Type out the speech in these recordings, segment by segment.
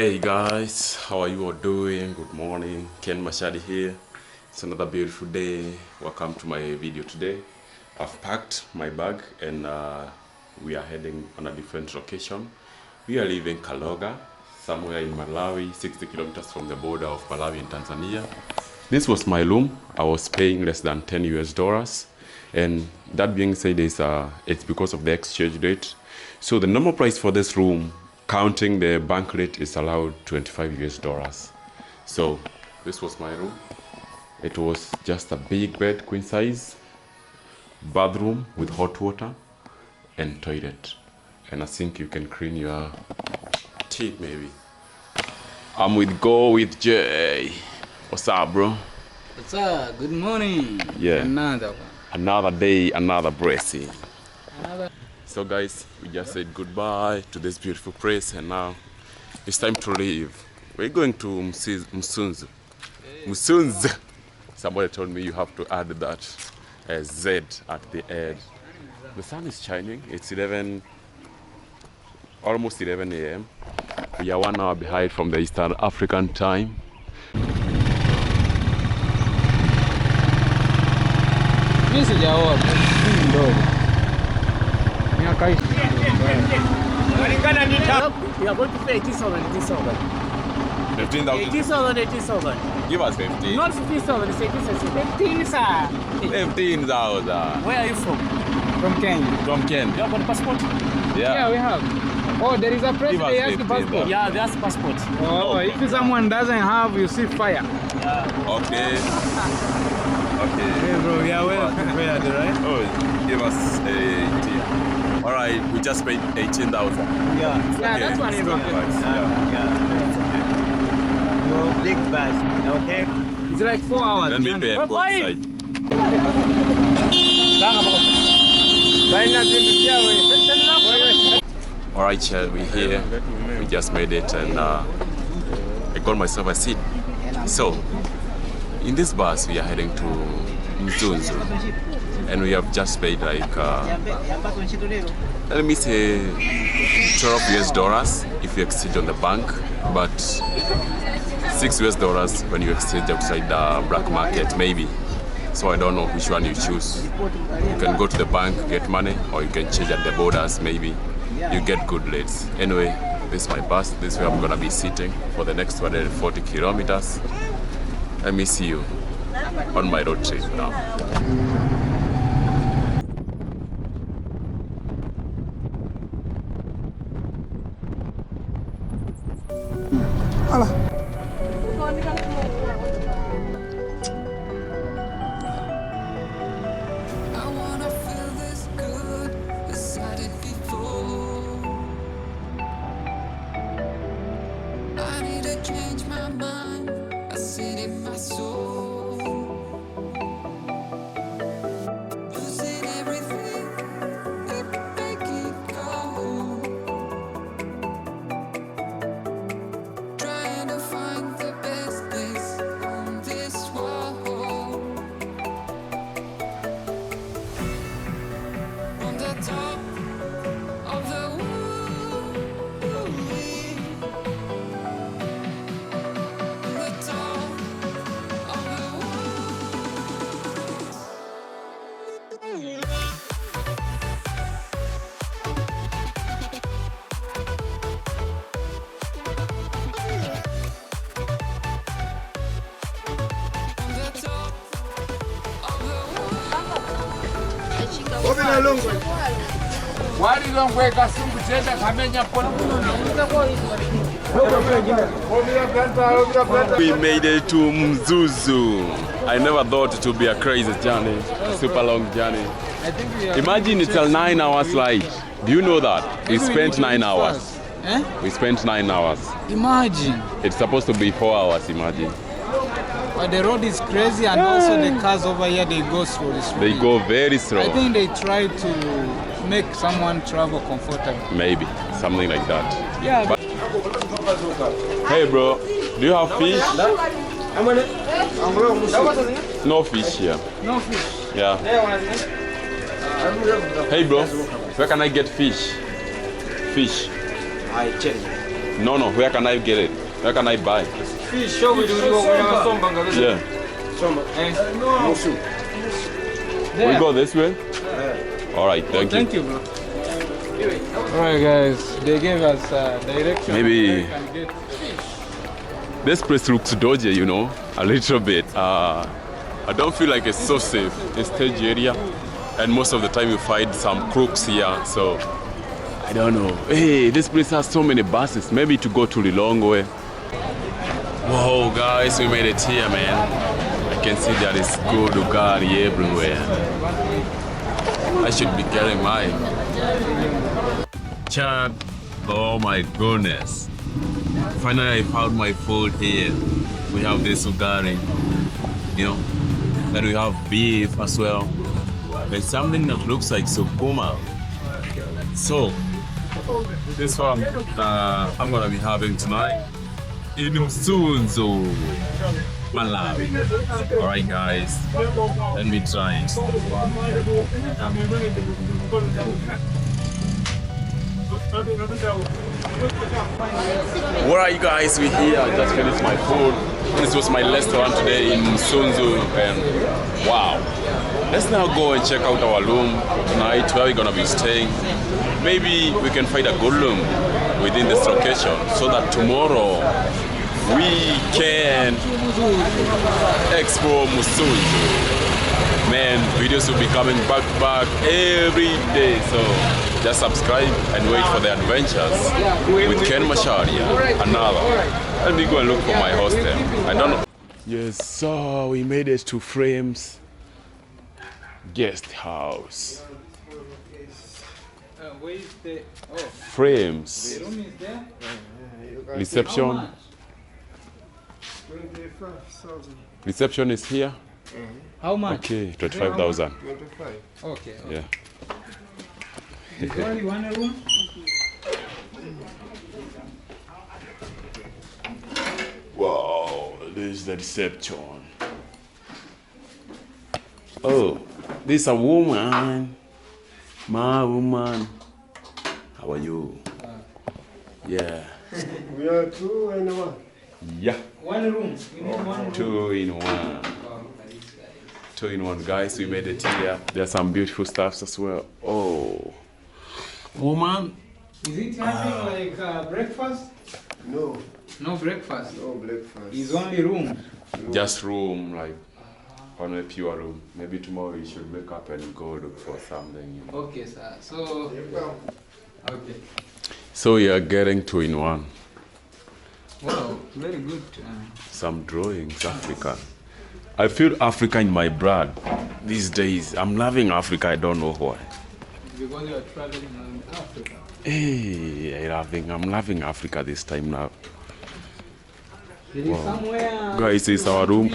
Hey guys, how are you all doing? Good morning, Ken Mashadi here. It's another beautiful day. Welcome to my video today. I've packed my bag and we are heading on a different location. We are leaving Kaloga, somewhere in Malawi, 60 kilometers from the border of Malawi and Tanzania. This was my room. I was paying less than $10 and that being said, it's because of the exchange rate. So the normal price for this room, counting the bank rate, is allowed $25. So this was my room. It was just a big bed, queen size, bathroom with hot water and toilet, and a sink you can clean your teeth maybe. I'm with Jay. What's up, bro? What's up? Good morning. Yeah. Another one. Another day, another blessing. So guys, we just said goodbye to this beautiful place and now it's time to leave. We're going to Mzuzu. Mzuzu. Somebody told me you have to add that Z at the end. The sun is shining. It's almost 11 a.m. We are 1 hour behind from the Eastern African time. We are going to pay 18,000. 15,000. 18,000. Give us 15. Not 15,000, it's 18,000. 15, sir. 15,000. Where are you from? From Kenya. From Kenya. You have got a passport? Yeah, we have. Oh, there is a place Give us they ask 15, passport. Yeah, that's passport. Oh, if someone doesn't have, you see fire. Yeah. Okay. Okay. Hey bro, we are well prepared, right? Oh, give us 18. All right, we just paid 18,000. Yeah. Yeah, Okay, that's one it's is good okay. price. Your big bag, okay? It's like 4 hours. Then we pay both Bye. sides. All right, child, we're here. We just made it, and I got myself a seat. So, in this bus, we are heading to Mzuzu, and we have just paid like let me say $12 if you exchange on the bank, but $6 when you exchange outside the black market, maybe. So I don't know which one you choose. You can go to the bank, get money, or you can change at the borders, maybe. You get good rates. Anyway, this is my bus. This is where I'm gonna be sitting for the next 140 kilometers. Let me see you on my road trip now. Change my mind, I sit in my soul, losing everything, make it go, trying to find the best place on this world, on the top of the world. We made it to Mzuzu. I never thought it would be a crazy journey, a super long journey. I think we are Imagine it's a 9-hour ride. Do you know that? We spent 9 hours. Eh? We spent 9 hours. Imagine. It's supposed to be 4 hours, imagine. But the road is crazy and also the cars over here, they go slowly. They go very slow. I think they try to make someone travel comfortable. Maybe, something like that. Yeah. But hey bro, do you have fish? No fish here. No fish. Yeah. Hey bro, where can I get fish? Fish. No, where can I get it? Where can I buy? Fish, show me the Yeah. We go this way? All right, thank you. Thank you, bro. Alright guys, they gave us direction. Maybe- where we can get fish. This place looks dodgy, you know, a little bit. I don't feel like it's so safe. It's stage area, and most of the time you find some crooks here, so I don't know. Hey, this place has so many buses. Maybe to go to Lilongwe. Whoa, guys, we made it here, man. I can see there is good Ugari everywhere. I should be carrying mine. Chad, oh my goodness. Finally, I found my food here. We have this Ugari, you know. Then we have beef as well. There's something that looks like sukuma. So, this one I'm gonna be having tonight in Mzuzu, Malawi. Alright guys, let me try it. Alright guys, we're here. I just finished my food. This was my restaurant today in Mzuzu, and wow. Let's now go and check out our room tonight, where we're gonna be staying. Maybe we can find a good room within this location so that tomorrow we can explore Mzuzu. Man, videos will be coming back every day, so just subscribe and wait for the adventures with Ken Masharia, another. Let me go and look for my hostel. I don't know. Yes, so we made it to Frames Guest House. Where is the Frames. the room is there? Reception. Reception is here. How much? Okay, 25,000. Okay. Yeah. There's only one room? Wow, this is the reception. Oh, this is a woman. My woman. How are you? Yeah. We are two and one. Yeah. One room. You need one room. 2 in 1. 2 in 1, guys. We made it here. There's some beautiful stuffs as well. Oh, woman. Is it having like breakfast? No, No breakfast. no breakfast. It's only room. Just room, like on a pure room. Maybe tomorrow you should wake up and go look for something. You know? Okay, sir. So, okay. So you are getting 2 in 1. Wow, very good. Some drawings, Africa. I feel Africa in my blood these days. I'm loving Africa. I don't know why. Because you are traveling in Africa. Hey, I'm loving Africa this time now. There is somewhere. Guys, it's our room.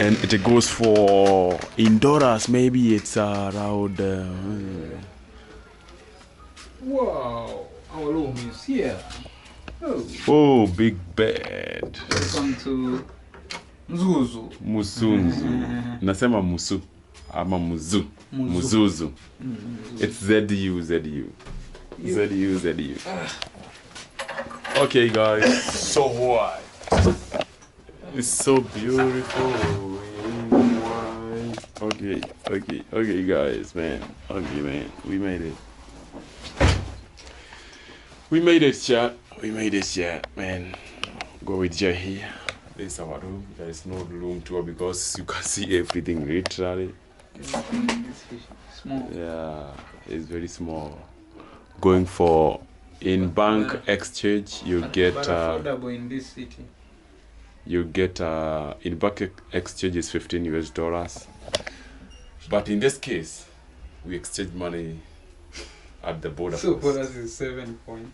And it goes for in dollars. Maybe it's around. Wow, our room is here. Oh, Oh, big bed. welcome to Mzuzu. Musunzu. Nasema musu. Ama muzu. Mzuzu. It's ZU. Okay, guys. So what? It's so beautiful. Okay, guys, man. Okay, man. We made it. We made it, chat, man. Go with Jay here. This is our room. There is no room tour because you can see everything literally. This fish is small. Yeah, it's very small. Going for in bank exchange, you get But affordable in this city. in bank exchange is $15 US. But in this case, we exchange money at the border. So for post. us is 7 point.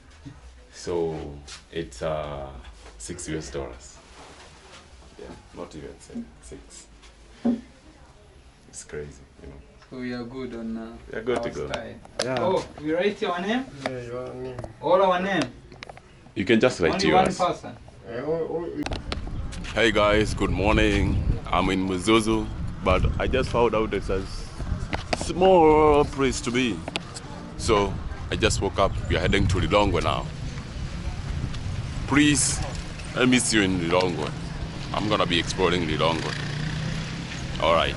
So it's $6 US. Yeah, not even 6. It's crazy, you know. So we are good on We are good our to go. style. Yeah. Oh, we write your name? Yeah, your name. All our name? You can just write Only one yours. person. Hey guys, good morning. I'm in Mzuzu, but I just found out it's a small place to be. So I just woke up. We are heading to Lilongwe now. Please, I miss you in Lilongwe. I'm gonna be exploring Lilongwe. All right.